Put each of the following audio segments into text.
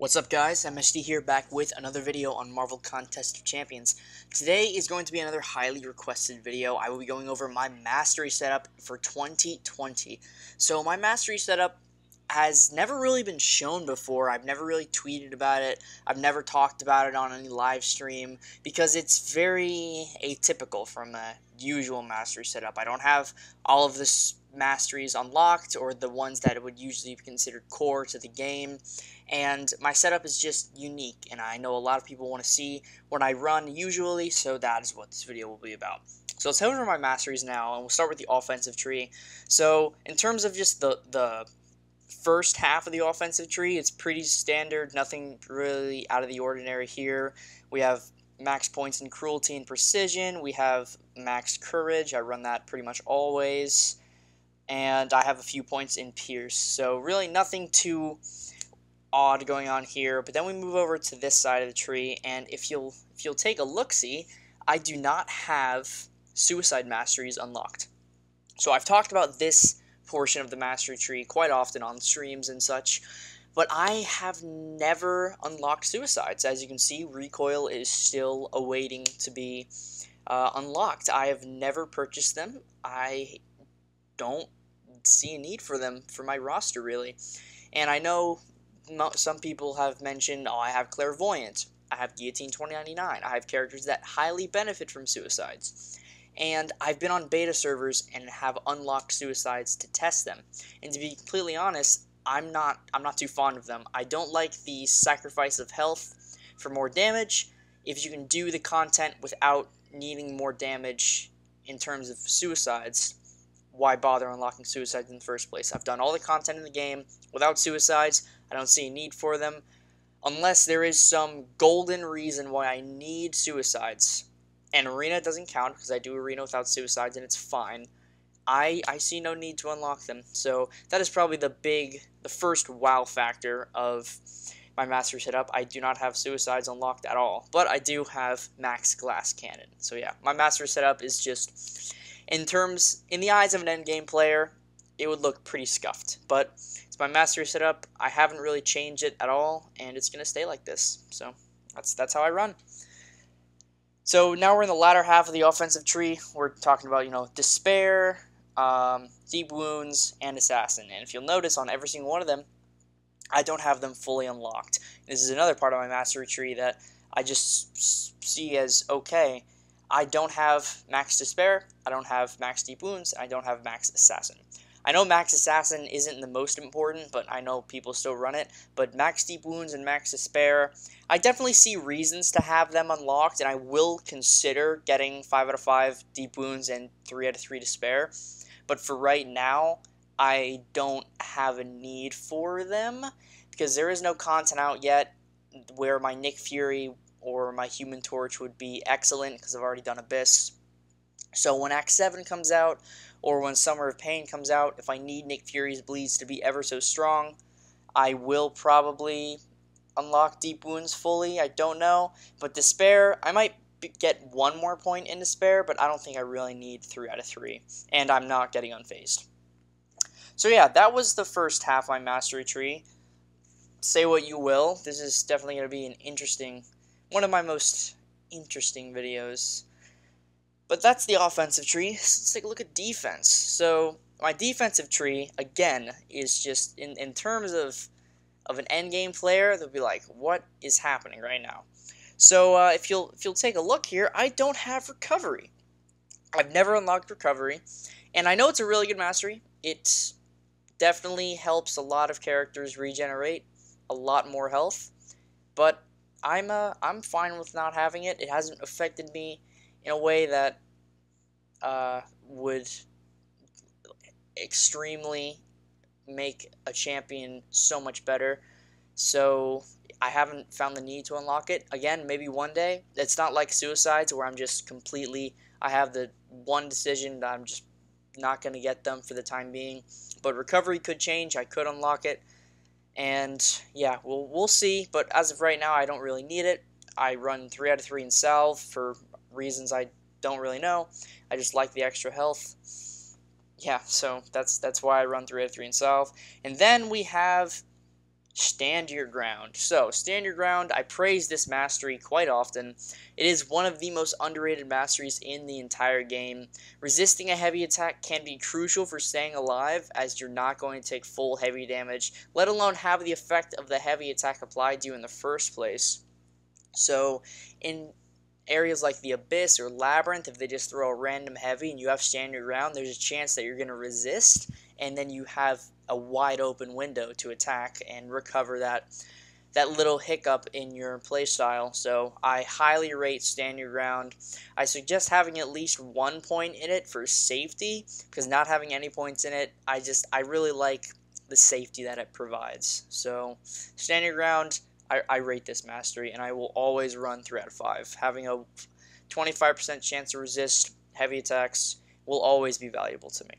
What's up guys, MSD here back with another video on Marvel Contest of Champions. Today is going to be another highly requested video. I will be going over my mastery setup for 2020. So my mastery setup has never really been shown before. I've never really tweeted about it. I've never talked about it on any live stream because it's very atypical from a usual mastery setup. I don't have all of this masteries unlocked or the ones that would usually be considered core to the game, and my setup is just unique, and I know a lot of people want to see what I run usually, so that is what this video will be about. So let's head over my masteries now, and we'll start with the offensive tree. So in terms of just the first half of the offensive tree, it's pretty standard, nothing really out of the ordinary here. We have max points in cruelty and precision, we have max courage, I run that pretty much always, and I have a few points in pierce, so really nothing too odd going on here. But then we move over to this side of the tree, and if you'll take a look-see, I do not have suicide masteries unlocked. So I've talked about this portion of the mastery tree quite often on streams and such, but I have never unlocked suicides. As you can see, recoil is still awaiting to be unlocked. I have never purchased them. I don't see a need for them for my roster, really. And I know some people have mentioned, oh, I have Clairvoyant, I have Guillotine 2099, I have characters that highly benefit from suicides. And I've been on beta servers and have unlocked suicides to test them. And to be completely honest, I'm not too fond of them. I don't like the sacrifice of health for more damage. If you can do the content without needing more damage in terms of suicides, why bother unlocking suicides in the first place? I've done all the content in the game without suicides. I don't see a need for them unless there is some golden reason why I need suicides. And arena doesn't count because I do arena without suicides and it's fine. I see no need to unlock them. So that is probably the first wow factor of my mastery setup. I do not have suicides unlocked at all, but I do have max glass cannon. So yeah, my mastery setup is just, in the eyes of an endgame player, it would look pretty scuffed, but it's my mastery setup. I haven't really changed it at all, and it's gonna stay like this. So that's how I run. So now we're in the latter half of the offensive tree. We're talking about despair, deep wounds, and assassin. And if you'll notice, on every single one of them, I don't have them fully unlocked. This is another part of my mastery tree that I just see as okay. I don't have max despair, I don't have max deep wounds, I don't have max assassin. I know max assassin isn't the most important, but I know people still run it. But max deep wounds and max despair, I definitely see reasons to have them unlocked, and I will consider getting 5 out of 5 deep wounds and 3 out of 3 despair. But for right now, I don't have a need for them, because there is no content out yet where my Nick Fury or my Human Torch would be excellent, because I've already done Abyss. So when Act 7 comes out, or when Summer of Pain comes out, if I need Nick Fury's bleeds to be ever so strong, I will probably unlock Deep Wounds fully. I don't know. But Despair, I might get 1 more point in Despair, but I don't think I really need 3 out of 3. And I'm not getting Unfazed. So yeah, that was the first half of my mastery tree. Say what you will. This is definitely going to be one of my most interesting videos. But that's the offensive tree. Let's take a look at defense. So my defensive tree, again, is just in terms of an endgame player, they'll be like, what is happening right now? So if you'll take a look here, I don't have recovery. I've never unlocked recovery, and I know it's a really good mastery. It definitely helps a lot of characters regenerate a lot more health, but I'm fine with not having it. It hasn't affected me in a way that would extremely make a champion so much better. So I haven't found the need to unlock it. Again, maybe one day. It's not like suicides where I'm just I have the one decision that I'm just not going to get them for the time being. But recovery could change. I could unlock it. And yeah, we'll see. But as of right now, I don't really need it. I run 3 out of 3 in salve for reasons I don't really know. I just like the extra health. Yeah, so that's why I run 3 out of 3 in salve. And then we have Stand Your Ground. So, Stand Your Ground, I praise this mastery quite often. It is one of the most underrated masteries in the entire game. Resisting a heavy attack can be crucial for staying alive, as you're not going to take full heavy damage, let alone have the effect of the heavy attack applied to you in the first place. So, in areas like the Abyss or Labyrinth, if they just throw a random heavy and you have Stand Your Ground, there's a chance that you're going to resist, and then you have a wide open window to attack and recover that little hiccup in your playstyle. So I highly rate Stand Your Ground. I suggest having at least 1 point in it for safety, because not having any points in it, I really like the safety that it provides. So Stand Your Ground, I rate this mastery, and I will always run 3 out of 5. Having a 25% chance to resist heavy attacks will always be valuable to me.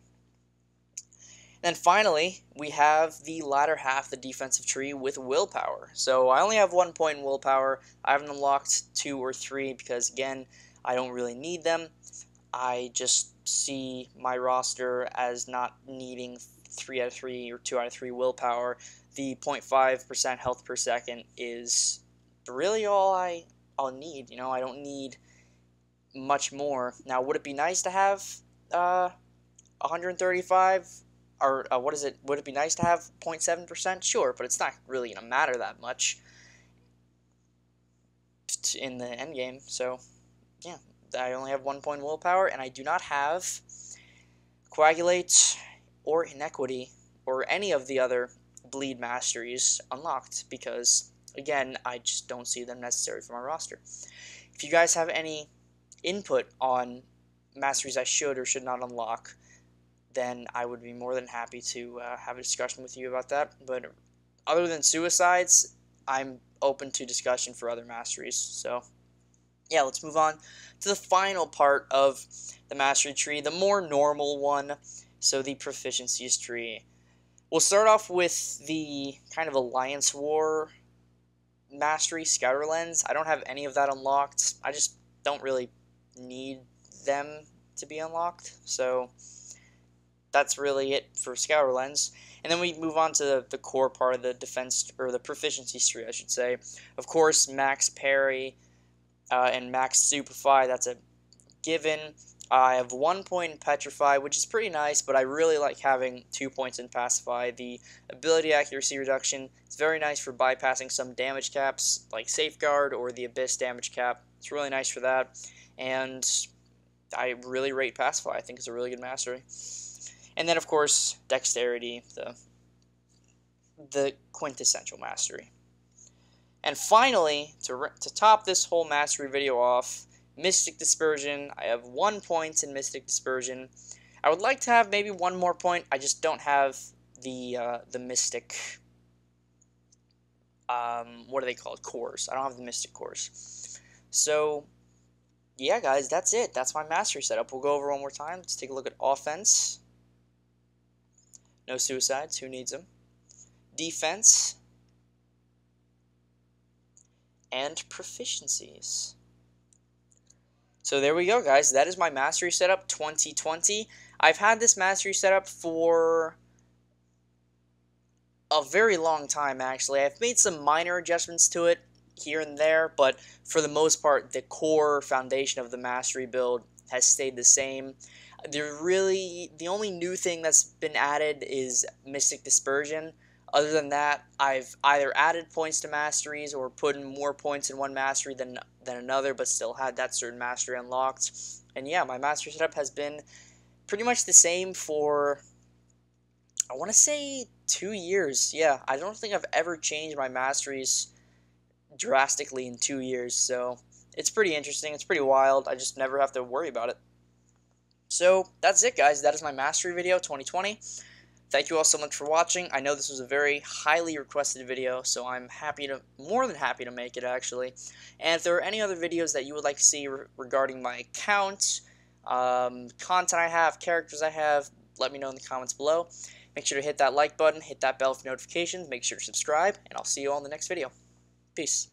Then finally, we have the latter half, the defensive tree, with willpower. So I only have 1 point in willpower. I haven't unlocked 2 or 3 because, again, I don't really need them. I just see my roster as not needing 3 out of 3 or 2 out of 3 willpower. The 0.5% health per second is really all I'll need. You know, I don't need much more. Now, would it be nice to have 135? Or what is it? Would it be nice to have 0.7%? Sure, but it's not really going to matter that much in the end game. So, yeah, I only have 1 point willpower, and I do not have Coagulate or Inequity or any of the other bleed masteries unlocked because, again, I just don't see them necessary for my roster. If you guys have any input on masteries I should or should not unlock, then I would be more than happy to have a discussion with you about that. But other than suicides, I'm open to discussion for other masteries. So, yeah, let's move on to the final part of the mastery tree, the more normal one, so the Proficiencies Tree. We'll start off with the kind of Alliance War mastery, Scouter Lens. I don't have any of that unlocked. I just don't really need them to be unlocked, so that's really it for Scouter Lens. And then we move on to the core part of the defense, or the Proficiencies Tree, I should say. Of course, Max Parry and Max Superfy, that's a given. I have 1 point in Petrify, which is pretty nice, but I really like having 2 points in Pacify. The ability accuracy reduction is very nice for bypassing some damage caps, like Safeguard or the Abyss damage cap. It's really nice for that. And I really rate Pacify. I think it's a really good mastery. And then, of course, Dexterity, the quintessential mastery. And finally, to top this whole mastery video off, Mystic Dispersion. I have 1 point in Mystic Dispersion. I would like to have maybe 1 more point. I just don't have the Mystic, what are they called? Cores. I don't have the Mystic Cores. So, yeah, guys, that's it. That's my mastery setup. We'll go over one more time. Let's take a look at offense. No suicides. Who needs them? Defense. And proficiencies. So there we go, guys. That is my mastery setup 2020. I've had this mastery setup for a very long time, actually. I've made some minor adjustments to it here and there, but for the most part, the core foundation of the mastery build has stayed the same. The only new thing that's been added is Mystic Dispersion. Other than that, I've either added points to masteries or put in more points in one mastery than another, but still had that certain mastery unlocked. And yeah, my mastery setup has been pretty much the same for, I want to say, 2 years. Yeah, I don't think I've ever changed my masteries drastically in 2 years, so it's pretty interesting. It's pretty wild. I just never have to worry about it. So that's it, guys. That is my mastery video 2020. Thank you all so much for watching. I know this was a very highly requested video, so I'm more than happy to make it, actually. And if there are any other videos that you would like to see regarding my account, content I have, characters I have, let me know in the comments below. Make sure to hit that like button, hit that bell for notifications, make sure to subscribe, and I'll see you all in the next video. Peace.